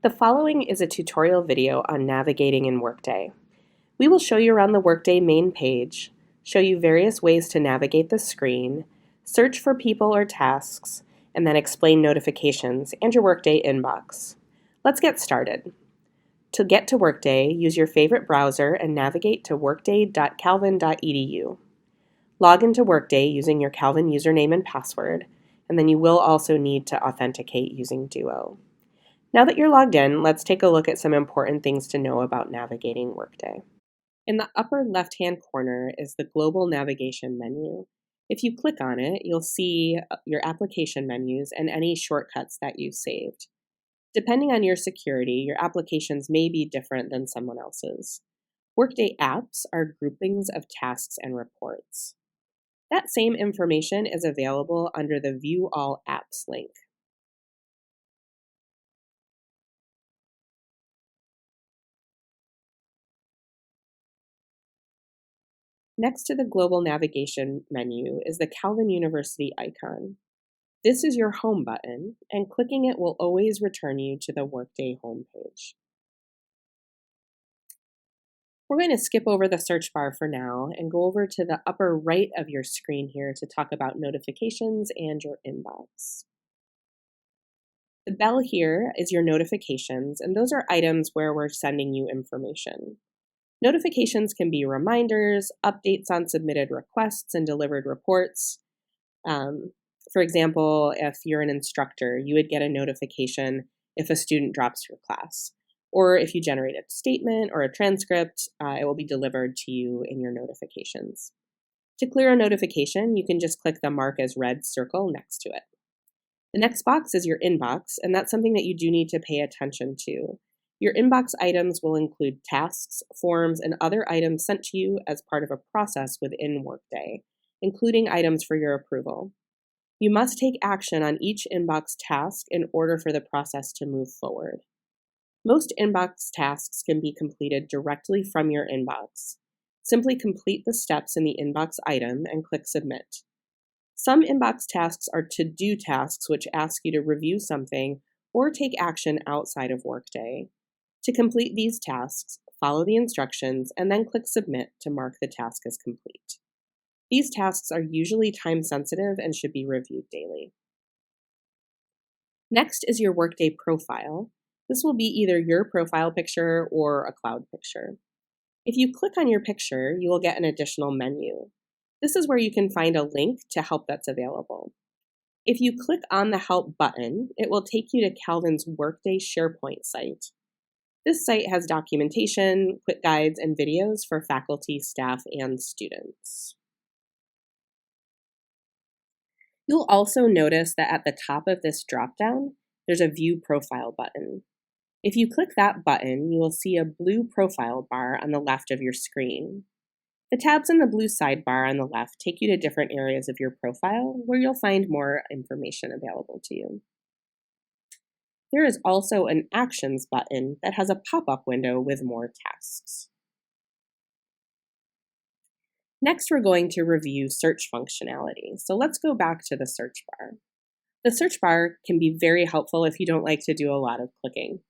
The following is a tutorial video on navigating in Workday. We will show you around the Workday main page, show you various ways to navigate the screen, search for people or tasks, and then explain notifications and your Workday inbox. Let's get started. To get to Workday, use your favorite browser and navigate to workday.calvin.edu. Log into Workday using your Calvin username and password, and then you will also need to authenticate using Duo. Now that you're logged in, let's take a look at some important things to know about navigating Workday. In the upper left-hand corner is the Global Navigation menu. If you click on it, you'll see your application menus and any shortcuts that you've saved. Depending on your security, your applications may be different than someone else's. Workday apps are groupings of tasks and reports. That same information is available under the View All Apps link. Next to the Global Navigation menu is the Calvin University icon. This is your home button, and clicking it will always return you to the Workday homepage. We're going to skip over the search bar for now and go over to the upper right of your screen here to talk about notifications and your inbox. The bell here is your notifications, and those are items where we're sending you information. Notifications can be reminders, updates on submitted requests and delivered reports. For example, if you're an instructor, you would get a notification if a student drops your class. Or if you generate a statement or a transcript, it will be delivered to you in your notifications. To clear a notification, you can just click the mark as red circle next to it. The next box is your inbox, and that's something that you do need to pay attention to. Your inbox items will include tasks, forms, and other items sent to you as part of a process within Workday, including items for your approval. You must take action on each inbox task in order for the process to move forward. Most inbox tasks can be completed directly from your inbox. Simply complete the steps in the inbox item and click Submit. Some inbox tasks are to-do tasks, which ask you to review something or take action outside of Workday. To complete these tasks, follow the instructions and then click Submit to mark the task as complete. These tasks are usually time-sensitive and should be reviewed daily. Next is your Workday Profile. This will be either your profile picture or a cloud picture. If you click on your picture, you will get an additional menu. This is where you can find a link to help that's available. If you click on the Help button, it will take you to Calvin's Workday SharePoint site. This site has documentation, quick guides, and videos for faculty, staff, and students. You'll also notice that at the top of this dropdown, there's a View Profile button. If you click that button, you will see a blue profile bar on the left of your screen. The tabs in the blue sidebar on the left take you to different areas of your profile where you'll find more information available to you. There is also an Actions button that has a pop-up window with more tasks. Next, we're going to review search functionality. So let's go back to the search bar. The search bar can be very helpful if you don't like to do a lot of clicking.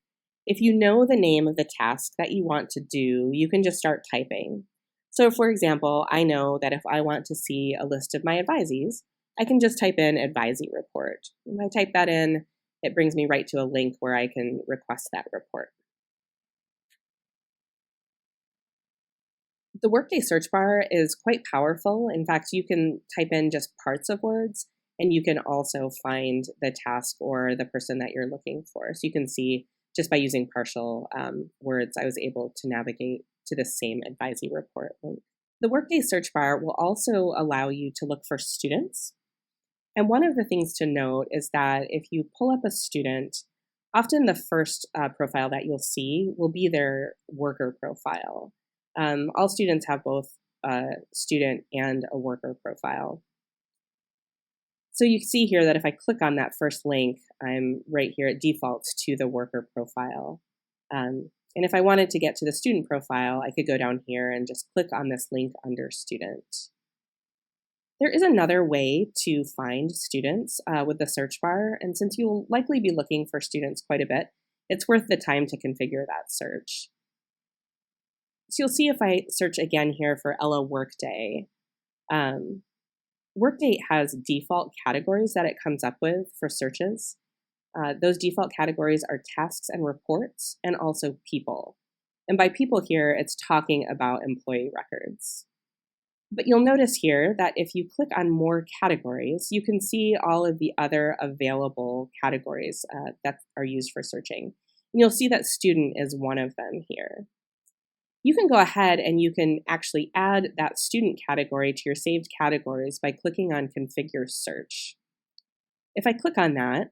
If you know the name of the task that you want to do, you can just start typing. So for example, I know that if I want to see a list of my advisees, I can just type in advisee report. When I type that in, it brings me right to a link where I can request that report. The Workday search bar is quite powerful. In fact, you can type in just parts of words, and you can also find the task or the person that you're looking for. So you can see just by using partial words, I was able to navigate to the same advisee report link. The Workday search bar will also allow you to look for students. And one of the things to note is that if you pull up a student, often the first profile that you'll see will be their worker profile. All students have both a student and a worker profile. So you see here that if I click on that first link, I'm right here, it defaults to the worker profile. And if I wanted to get to the student profile, I could go down here and just click on this link under student. There is another way to find students with the search bar, and since you'll likely be looking for students quite a bit, It's worth the time to configure that search. So you'll see if I search again here for Ella Workday, um, Workday has default categories that it comes up with for searches. Those default categories are tasks and reports, and also people. And by people here, it's talking about employee records. But you'll notice here that if you click on more categories, you can see all of the other available categories that are used for searching. And you'll see that student is one of them here. You can go ahead and you can actually add that student category to your saved categories by clicking on Configure Search. If I click on that,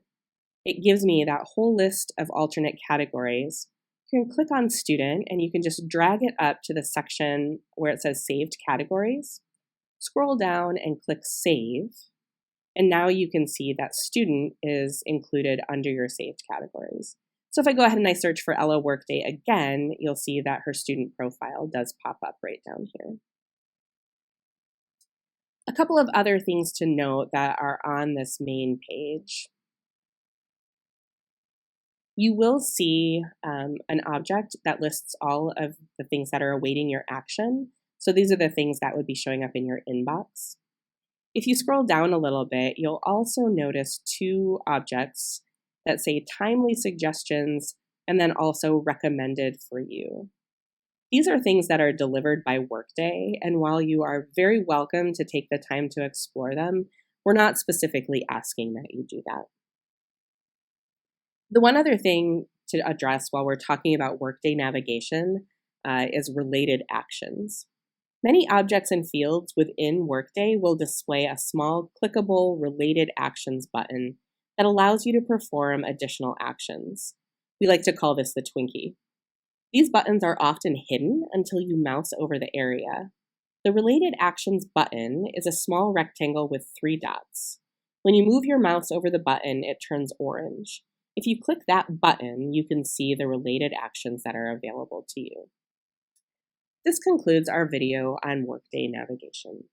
it gives me that whole list of alternate categories. You can click on Student and you can just drag it up to the section where it says Saved Categories. Scroll down and click Save. And now you can see that Student is included under your saved categories. So if I go ahead and I search for Ella Workday again, you'll see that her student profile does pop up right down here. A couple of other things to note that are on this main page. You will see an object that lists all of the things that are awaiting your action. So these are the things that would be showing up in your inbox. If you scroll down a little bit, you'll also notice two objects that say timely suggestions and then also recommended for you. These are things that are delivered by Workday, and while you are very welcome to take the time to explore them, we're not specifically asking that you do that. The one other thing to address while we're talking about Workday Navigation is related actions. Many objects and fields within Workday will display a small clickable related actions button that allows you to perform additional actions. We like to call this the Twinkie. These buttons are often hidden until you mouse over the area. The related actions button is a small rectangle with 3 dots. When you move your mouse over the button, it turns orange. If you click that button, you can see the related actions that are available to you. This concludes our video on Workday Navigation.